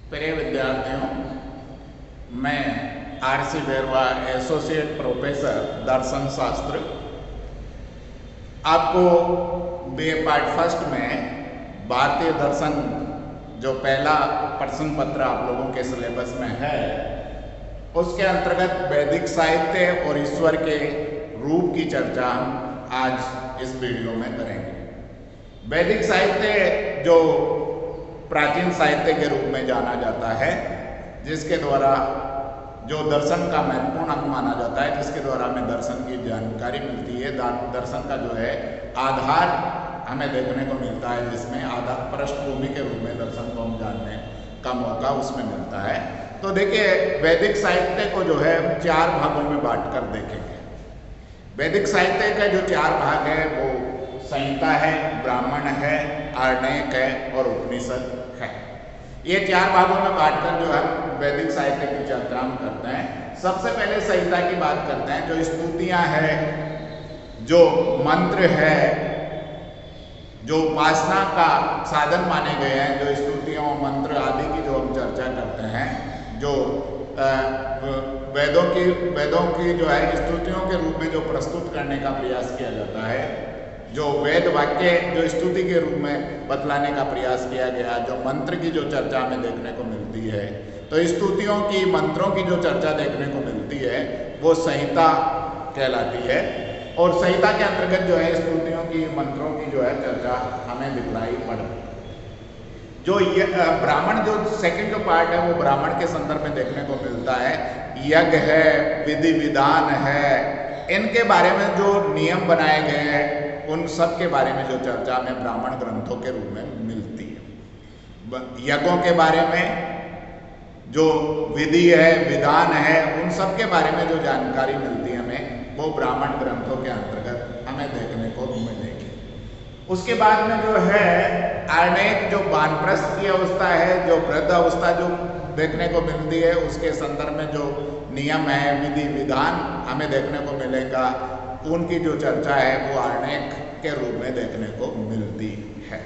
प्रिय विद्यार्थियों, मैं आर.सी. बेरवा, एसोसिएट प्रोफेसर दर्शन शास्त्र, आपको बी.ए. पार्ट फर्स्ट में भारतीय दर्शन जो पहला प्रश्न पत्र आप लोगों के सिलेबस में है, उसके अंतर्गत वैदिक साहित्य और ईश्वर के रूप की चर्चा हम आज इस वीडियो में करेंगे। वैदिक साहित्य जो प्राचीन साहित्य के रूप में जाना जाता है, जिसके द्वारा जो दर्शन का महत्वपूर्ण अंग माना जाता है, जिसके द्वारा हमें दर्शन की जानकारी मिलती है, दर्शन का जो है आधार हमें देखने को मिलता है, जिसमें आधार पृष्ठभूमि के रूप में दर्शन को हम जानने का मौका उसमें मिलता है। तो देखिए, वैदिक साहित्य को जो है चार भागों में बांट कर देखेंगे। वैदिक साहित्य का जो चार भाग है वो संहिता है, ब्राह्मण है, आर्णयक है और उपनिषद है। ये चार भागों में बांटकर जो है वैदिक साहित्य की चर्चा हम करते हैं। सबसे पहले संहिता की बात करते हैं। जो स्तुतियां हैं, जो मंत्र है, जो उपासना का साधन माने गए हैं, जो स्तुतियों मंत्र आदि की जो हम चर्चा करते हैं, जो वेदों की जो है स्तुतियों के रूप में जो प्रस्तुत करने का प्रयास किया जाता है, जो वेद वाक्य जो स्तुति के रूप में बतलाने का प्रयास किया गया, जो मंत्र की जो चर्चा हमें देखने को मिलती है, तो स्तुतियों की मंत्रों की जो चर्चा देखने को मिलती है वो संहिता कहलाती है। और संहिता के अंतर्गत जो है स्तुतियों की मंत्रों की जो है चर्चा हमें दिखलाई पड़ती है। जो ये ब्राह्मण जो सेकंड जो पार्ट है वो ब्राह्मण के संदर्भ में देखने को मिलता है। यज्ञ है, विधि विधान है, इनके बारे में जो नियम बनाए गए हैं, उन सब के बारे में जो चर्चा हमें ब्राह्मण ग्रंथों के रूप में मिलती है। यज्ञों के बारे में जो विधि है, विधान है, उन सब के बारे में जो जानकारी मिलती है हमें, वो ब्राह्मण ग्रंथों के अंतर्गत हमें देखने को मिलेगी। उसके बाद में जो है आर्णयक जो वानप्रस्थ की अवस्था है, जो वृद्ध अवस्था जो देखने को मिलती है, उसके संदर्भ में जो नियम है, विधि विधान हमें देखने को मिलेगा, उनकी जो चर्चा है वो आर्णयक के रूप में देखने को मिलती है।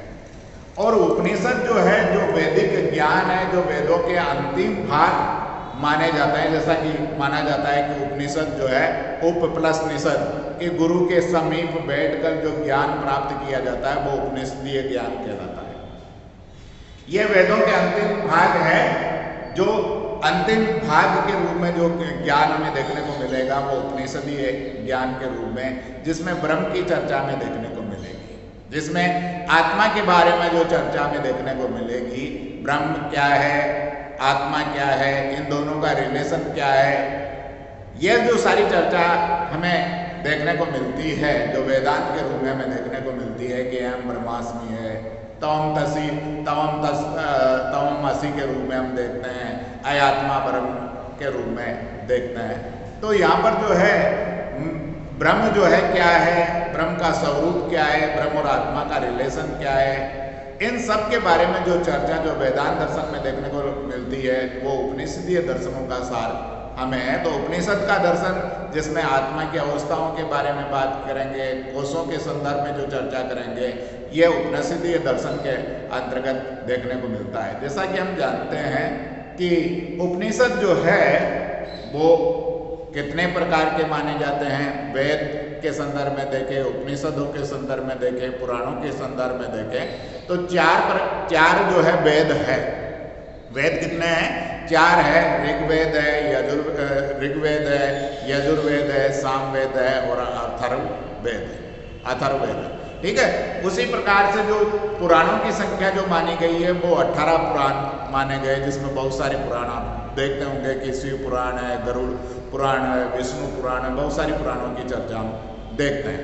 और उपनिषद जो है, जो वैदिक ज्ञान है, जो वेदों के अंतिम भाग माने जाता है, जैसा कि माना जाता है कि उपनिषद जो है उप प्लस निषद कि गुरु के समीप बैठकर जो ज्ञान प्राप्त किया जाता है वो उपनिषदीय ज्ञान कहलाता है। ये वेदों के अंतिम भाग है। जो अंतिम भाग के रूप में जो ज्ञान हमें देखने को मिलेगा वो उपनिषदीय ज्ञान के रूप में, जिसमें ब्रह्म की चर्चा हमें देखने को मिलेगी, जिसमें आत्मा के बारे में जो चर्चा हमें देखने को मिलेगी, ब्रह्म क्या है, आत्मा क्या है, इन दोनों का रिलेशन क्या है, ये जो सारी चर्चा हमें देखने को मिलती है, जो वेदांत के रूप में हमें देखने को मिलती है कि अहम ब्रह्मास्मि है, तवम असी के रूप में हम देखते हैं, अयात्मा ब्रह्म के रूप में देखते हैं। तो यहाँ पर जो है ब्रह्म जो है क्या है, ब्रह्म का स्वरूप क्या है, ब्रह्म और आत्मा का रिलेशन क्या है, इन सब के बारे में जो चर्चा जो वेदांत दर्शन में देखने को मिलती है वो उपनिषदीय दर्शनों का सार हमें है। तो उपनिषद का दर्शन जिसमें आत्मा की अवस्थाओं के बारे में बात करेंगे, कोषों के संदर्भ में जो चर्चा करेंगे, ये उपनिषदीय दर्शन के अंतर्गत देखने को मिलता है। जैसा कि हम जानते हैं कि उपनिषद जो है वो कितने प्रकार के माने जाते हैं, वेद के संदर्भ में देखें, उपनिषदों के संदर्भ में देखें, पुराणों के संदर्भ में देखें, तो चार जो है वेद है। वेद कितने हैं? चार है। ऋग्वेद है, ऋग्वेद है, यजुर्वेद है, सामवेद है और अथर्ववेद है, अथर्ववेद। ठीक है। उसी प्रकार से जो पुराणों की संख्या जो मानी गई है वो 18 पुराण माने गए, जिसमें बहुत सारे पुराण आप देखते होंगे कि शिव पुराण है, गरुड़ पुराण है, विष्णु पुराण है, बहुत सारी पुराणों की चर्चा हम देखते हैं।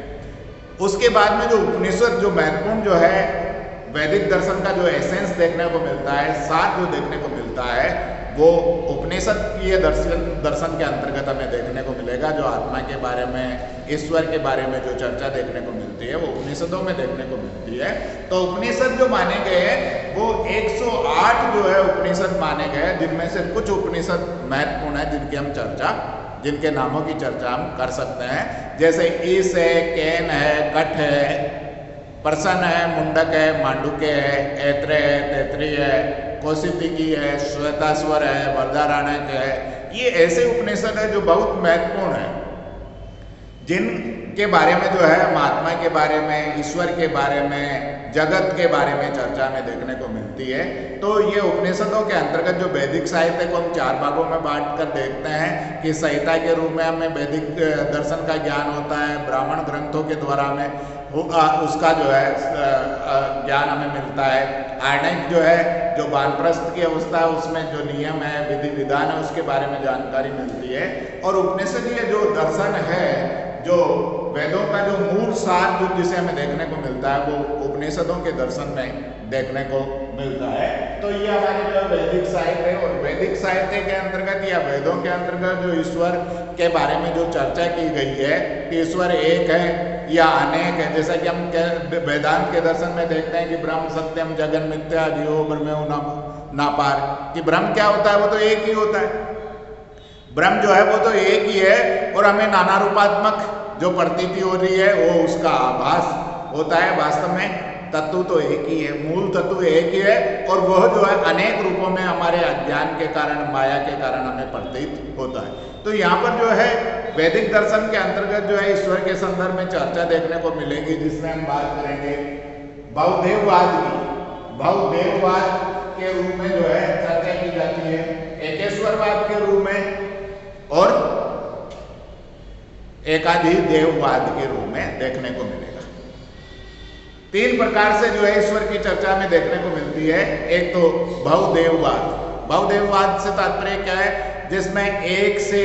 उसके बाद में जो उपनिषद जो महत्वपूर्ण जो है वैदिक दर्शन का जो एसेंस देखने को मिलता है, सार जो देखने को मिलता है, वो उपनिषद की दर्शन के अंतर्गत हमें देखने को मिलेगा। जो आत्मा के बारे में, ईश्वर के बारे में जो चर्चा देखने को मिलती है वो उपनिषदों में देखने को मिलती है। तो उपनिषद जो माने गए हैं वो 108 जो है उपनिषद माने गए, जिनमें से कुछ उपनिषद महत्वपूर्ण है, जिनकी हम चर्चा, जिनके नामों की चर्चा हम कर सकते हैं। जैसे ईश है, कैन है, कठ है, प्रसन है, मुंडक है, मांडुक्य है, ऐत्रेय है, तैत्रीय है, कौशिकी है, श्वेताश्वर है, वरदारण्यक है। ये ऐसे उपनिषद है जो बहुत महत्वपूर्ण है, जिनके बारे में जो है महात्मा के बारे में, ईश्वर के बारे में, जगत के बारे में चर्चा में देखने को मिलती है। तो ये उपनिषदों के अंतर्गत जो वैदिक साहित्य को हम 4 भागों में बांट कर देखते हैं कि संहिता के रूप में हमें वैदिक दर्शन का ज्ञान होता है, ब्राह्मण ग्रंथों के द्वारा हमें उसका जो है ज्ञान हमें मिलता है। आर्णिक जो है, जो वानप्रस्थ की अवस्था है, उसमें जो नियम है, विधि विधान है, उसके बारे में जानकारी मिलती है। और उपनिषदीय जो दर्शन है, जो वेदों का जो मूल सार जो जिसे हमें देखने को मिलता है, वो उपनिषदों के दर्शन में देखने को मिलता है। तो ये हमारे जो वैदिक साहित्य है, और वैदिक साहित्य के अंतर्गत या वेदों के अंतर्गत जो ईश्वर के बारे में जो चर्चा की गई है कि ईश्वर एक है या अनेक है, जैसा कि हम वेदांत के दर्शन में देखते हैं कि ब्रह्म सत्यम जगन मिथ्या जीवो ब्रह्म नापार, कि ब्रह्म क्या होता है, वो तो एक ही होता है। ब्रह्म जो है वो तो एक ही है, और हमें नाना रूपात्मक जो प्रतीति हो रही है वो उसका आभास होता है। वास्तव में तत्व तो एक ही है, मूल तत्व एक ही है, और वह जो है अनेक रूपों में हमारे अज्ञान के कारण, माया के कारण हमें प्रतीत होता है। तो यहाँ पर जो है वैदिक दर्शन के अंतर्गत जो है ईश्वर के संदर्भ में चर्चा देखने को मिलेगी, जिसमें हम बात करेंगे बहुदेववाद की। बहुदेववाद के रूप में जो है चर्चा की जाती है, एकेश्वरवाद के रूप में और एकाधिदेववाद के रूप में देखने को मिलेगा। 3 प्रकार से जो है ईश्वर की चर्चा में देखने को मिलती है। एक तो बहुदेववाद। बहुदेववाद से तात्पर्य क्या है? जिसमें एक से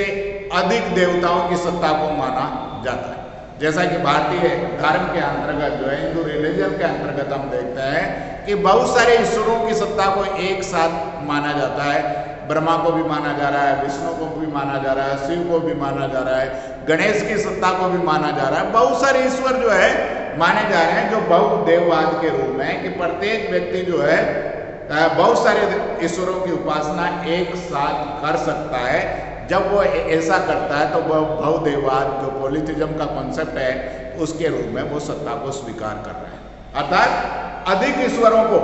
अधिक देवताओं की सत्ता को माना जाता है। जैसा कि भारतीय धर्म के अंतर्गत जो है, हिंदू रिलीजन के अंतर्गत हम देखते हैं कि बहुत सारे ईश्वरों की सत्ता को एक साथ माना जाता है। ब्रह्मा को भी माना जा रहा है, विष्णु को भी माना जा रहा है, शिव को भी माना जा रहा है, गणेश की सत्ता को भी माना जा रहा है। बहुत सारे ईश्वर जो है माने जा रहे हैं, जो बहुदेववाद के रूप में, कि प्रत्येक व्यक्ति जो है बहुत सारे ईश्वरों की उपासना एक साथ कर सकता है। जब वो ऐसा करता है तो वह बहुदेववाद, जो पॉलीथिज्म का कॉन्सेप्ट है, उसके रूप में वो सत्ता को स्वीकार कर रहा है। अर्थात अधिक ईश्वरों को,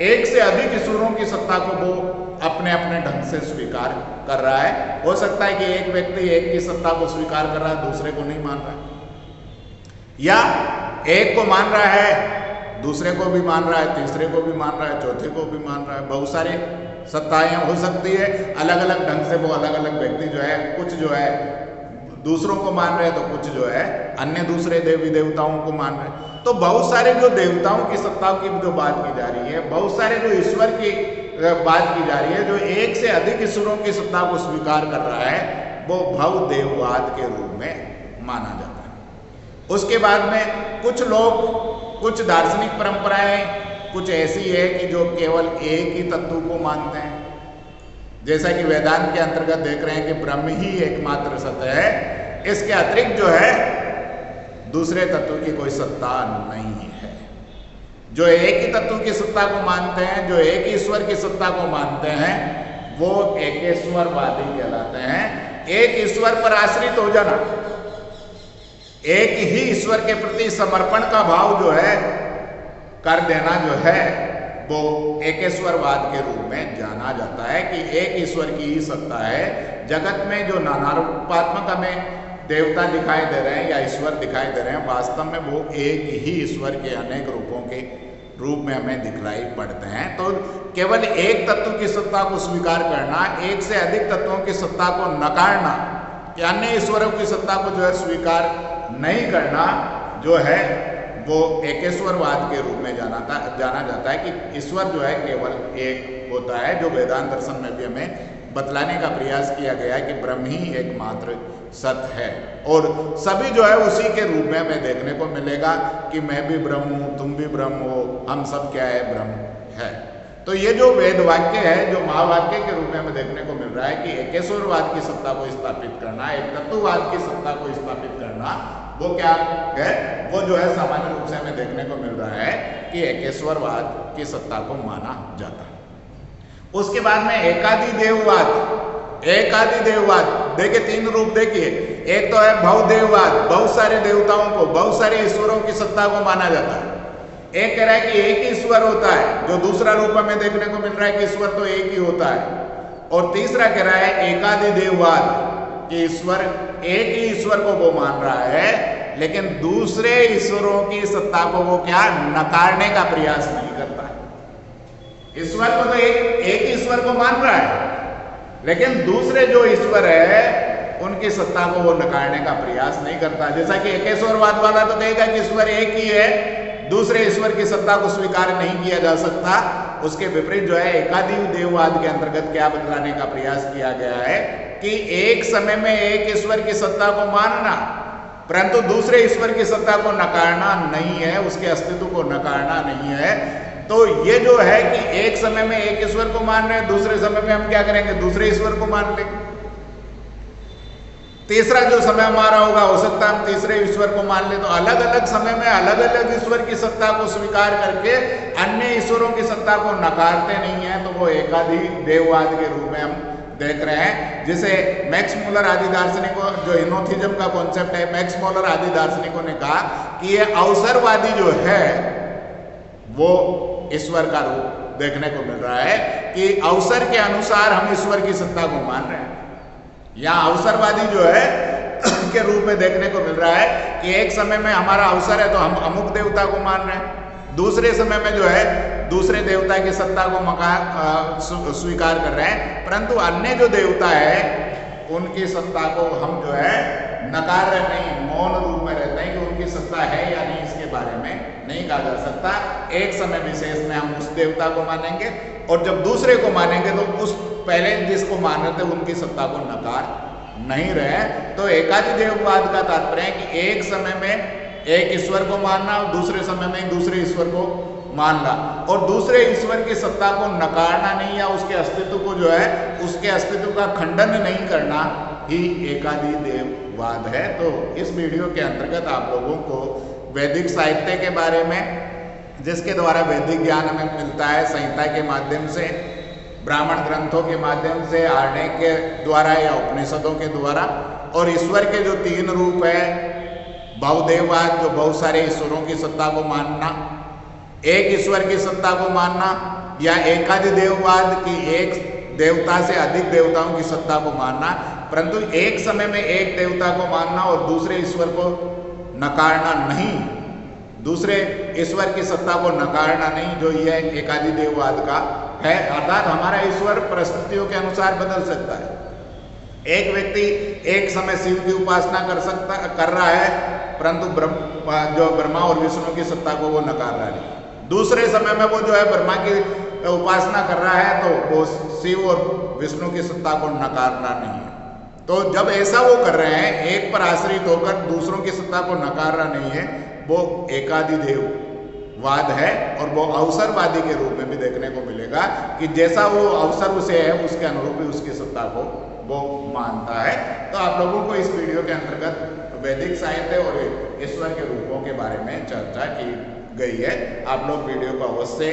एक से अधिक ईश्वरों की सत्ता को वो अपने अपने ढंग से स्वीकार कर रहा है। हो सकता है कि एक व्यक्ति एक की सत्ता को स्वीकार कर रहा है, दूसरे को नहीं मान रहा है, या एक को मान रहा है, दूसरे को भी मान रहा है, तीसरे को भी मान रहा है, चौथे को भी मान रहा है। बहुत सारे सत्ताएं हो सकती है, अलग अलग ढंग से वो अलग अलग व्यक्ति जो है, कुछ जो है दूसरों को मान रहे हैं, तो कुछ जो है अन्य दूसरे देवी देवताओं को मान रहे हैं। तो बहुत सारे जो देवताओं की सत्ताओं की जो बात की जा रही है, बहुत सारे जो ईश्वर की बात की जा रही है, जो एक से अधिक ईश्वरों की सत्ता को स्वीकार कर रहा है, वो बहुदेववाद के रूप में माना जाता है। उसके बाद में कुछ लोग, कुछ दार्शनिक परंपराएं कुछ ऐसी है कि जो केवल एक ही तत्व को मानते हैं। जैसा कि वेदांत के अंतर्गत देख रहे हैं कि ब्रह्म ही एकमात्र सत्य है, इसके अतिरिक्त जो है दूसरे तत्व की कोई सत्ता नहीं है। जो एक ही तत्व की सत्ता को मानते हैं, जो एक ईश्वर की सत्ता को मानते हैं, वो एकेश्वरवादी कहलाते हैं। एक ईश्वर पर आश्रित हो जाना, एक ही ईश्वर के प्रति समर्पण का भाव जो है कर देना, जो है वो एकेश्वरवाद के रूप में जाना जाता है कि एक ईश्वर की ही सत्ता है। जगत में जो नाना रूपात्मक हमें देवता दिखाई दे रहे हैं या ईश्वर दिखाई दे रहे हैं, वास्तव में वो एक ही ईश्वर के अनेक रूपों के रूप में हमें दिखलाई पड़ते हैं। तो केवल एक तत्व की सत्ता को स्वीकार करना, एक से अधिक तत्वों की सत्ता को नकारना, या अन्य ईश्वरों की सत्ता को जो है स्वीकार नहीं करना, जो है वो एकेश्वरवाद के रूप में जाना जाता है कि ईश्वर जो है केवल एक होता है। जो वेदांत दर्शन में भी हमें बतलाने का प्रयास किया गया है कि ब्रह्म ही एकमात्र सत्य है, और सभी जो है उसी के रूप में हमें देखने को मिलेगा कि मैं भी ब्रह्म हूँ, तुम भी ब्रह्म हो, हम सब क्या है, ब्रह्म है। तो ये जो वेद वाक्य है, जो महावाक्य के रूप में हमें देखने को मिल रहा है कि एकेश्वरवाद की सत्ता को स्थापित करना, एक तत्ववाद की सत्ता को स्थापित करना, वो क्या है, वो जो है सामान्य रूप से हमें देखने को मिल रहा है कि एकेश्वरवाद की सत्ता को माना जाता है। उसके बाद में एकाधिदेववाद। एकाधिदेववाद देखिए, 3 रूप देखिए। एक तो है बहुदेववाद, बहुत सारे देवताओं को, बहुत सारे ईश्वरों की सत्ता को माना जाता है। एक कह रहा है कि एक ही ईश्वर होता है, जो दूसरा रूप हमें देखने को मिल रहा है कि ईश्वर तो एक ही होता है। और तीसरा कह रहा है एकाधिदेववाद, कि ईश्वर एक ही ईश्वर को वो मान रहा है, लेकिन दूसरे ईश्वरों की सत्ता को वो क्या नकारने का प्रयास नहीं करता है। ईश्वर को तो एक ईश्वर को मान रहा है, लेकिन दूसरे जो ईश्वर है उनकी सत्ता को वो नकारने का प्रयास नहीं करता। जैसा कि एकेश्वरवाद वाला तो कहेगा कि ईश्वर एक ही है, दूसरे ईश्वर की सत्ता को स्वीकार नहीं किया जा सकता। उसके विपरीत जो है एकाधिदेववाद के अंतर्गत क्या बतलाने का प्रयास किया गया है कि एक समय में एक ईश्वर की सत्ता को मानना, परंतु दूसरे ईश्वर की सत्ता को नकारना नहीं है, उसके अस्तित्व को नकारना नहीं है। तो ये जो है कि एक समय में एक ईश्वर को मान रहे हैं, दूसरे समय में हम क्या करेंगे, दूसरे ईश्वर को मान लेंगे। तीसरा जो समय हमारा होगा, हो सकता है हम तीसरे ईश्वर को मान ले। तो अलग अलग समय में अलग अलग ईश्वर की सत्ता को स्वीकार करके अन्य ईश्वरों की सत्ता को नकारते नहीं है, तो वो एकाधिदेववाद के रूप में हम देख रहे हैं। जिसे मैक्स मूलर आदि दार्शनिकों, जो हिनोथिज्म का कॉन्सेप्ट है, मैक्स मूलर आदि दार्शनिकों ने कहा कि ये अवसरवादी जो है वो ईश्वर का रूप देखने को मिल रहा है, कि अवसर के अनुसार हम ईश्वर की सत्ता को मान रहे हैं। यहाँ अवसरवादी जो है के रूप में देखने को मिल रहा है कि एक समय में हमारा अवसर है तो हम अमुक देवता को मान रहे हैं, दूसरे समय में जो है दूसरे देवता की सत्ता को स्वीकार कर रहे हैं, परंतु अन्य जो देवता है उनकी सत्ता को हम जो है नकार रहे नहीं, मौन रूप में रहते हैं कि उनकी सत्ता है या नहीं, इसके बारे में नहीं कहा जा सकता। एक समय विशेष में हम उस देवता को मानेंगे, और जब दूसरे को मानेंगे तो उस पहले जिसको मान रहे थे उनकी सत्ता को नकार नहीं रहे। तो एकाधिदेववाद का तात्पर्य है कि एक समय में एक ईश्वर को मानना और दूसरे समय में दूसरे ईश्वर को मानना, और दूसरे ईश्वर की सत्ता को नकारना नहीं, या उसके अस्तित्व को जो है उसके अस्तित्व का खंडन नहीं करना ही एकाधिदेववाद है। तो इस वीडियो के अंतर्गत आप लोगों को वैदिक साहित्य के बारे में, जिसके द्वारा वैदिक ज्ञान हमें मिलता है संहिता के माध्यम से, ब्राह्मण ग्रंथों के माध्यम से, आर्णय के द्वारा या उपनिषदों के द्वारा, और ईश्वर के जो तीन रूप है, बहुदेववाद जो बहुत सारे ईश्वरों की सत्ता को मानना, एक ईश्वर की सत्ता को मानना, या एकाधिदेववाद की एक देवता से अधिक देवताओं की सत्ता को मानना, परंतु एक समय में एक देवता को मानना और दूसरे ईश्वर को नकारना नहीं, दूसरे ईश्वर की सत्ता को नकारना नहीं, जो यह एकाधिदेववाद का है। अर्थात हमारा ईश्वर परिस्थितियों के अनुसार बदल सकता है। एक व्यक्ति एक समय शिव की उपासना कर रहा है, परंतु ब्रह्मा और विष्णु की सत्ता को वो नकार रहा है। दूसरे समय में वो जो है ब्रह्मा की उपासना कर रहा है, तो वो शिव और विष्णु की सत्ता को नकारना नहीं है। तो जब ऐसा वो कर रहे हैं, एक पर आश्रित होकर दूसरों की सत्ता को नकारना नहीं है, वो एकाधिदेववाद है। और वो अवसरवादी के रूप में भी देखने को मिलेगा कि जैसा वो अवसर उसे है उसके अनुरूप ही उसकी सत्ता को वो मानता है। तो आप लोगों को इस वीडियो के अंतर्गत वैदिक साहित्य और ईश्वर के रूपों के बारे में चर्चा की गई है। आप लोग वीडियो को अवश्य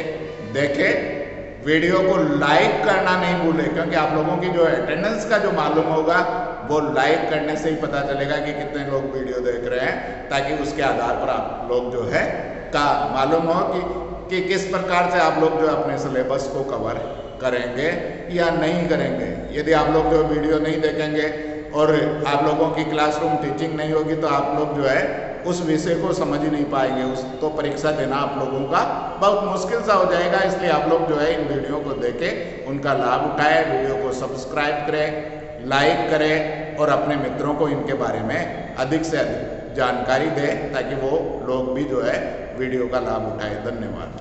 देखें, वीडियो को लाइक करना नहीं भूलें, क्योंकि आप लोगों की जो अटेंडेंस का जो मालूम होगा वो लाइक करने से ही पता चलेगा कि कितने लोग वीडियो देख रहे हैं, ताकि उसके आधार पर आप लोग जो है का मालूम हो कि किस प्रकार से आप लोग जो अपने सिलेबस को कवर करेंगे या नहीं करेंगे। यदि आप लोग जो वीडियो नहीं देखेंगे और आप लोगों की क्लासरूम टीचिंग नहीं होगी, तो आप लोग जो है उस विषय को समझ ही नहीं पाएंगे, तो परीक्षा देना आप लोगों का बहुत मुश्किल सा हो जाएगा। इसलिए आप लोग जो है इन वीडियो को देखें, उनका लाभ उठाएं, वीडियो को सब्सक्राइब करें, लाइक करें और अपने मित्रों को इनके बारे में अधिक से अधिक जानकारी दें, ताकि वो लोग भी जो है वीडियो का लाभ उठाएं। धन्यवाद।